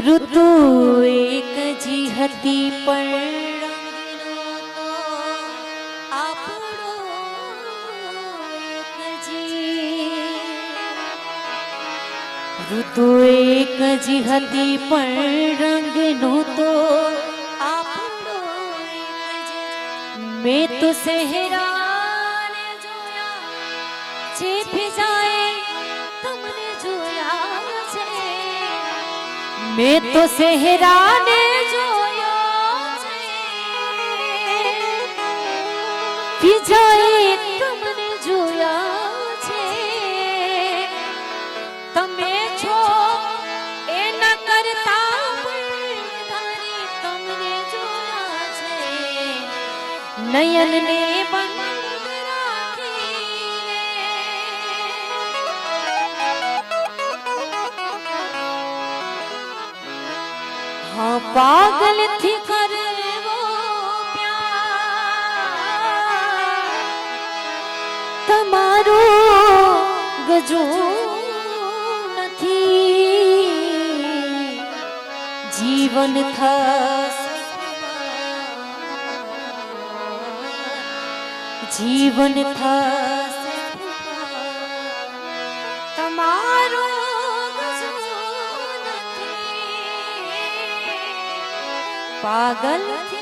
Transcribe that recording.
ઋતુ એક જી હતી પણ રંગનો તો આપણો એક જી. ઋતુ એક જી હતી પણ રંગનો તો આપણો એક જી. મેં તો સહેરાને જોયા જે ભીજાએ તમને જોયા છે. मैं तो सेहराने जोया छे पिजाए तुमने जोया छे. તમે છો એના કરતા વધારે તમને જોયા છે. નયનને બંધ રાખીને हाँ पागल थी करवो प्यार तमारो गजो નથી. जीवन था जीवन था तमारो पागल थी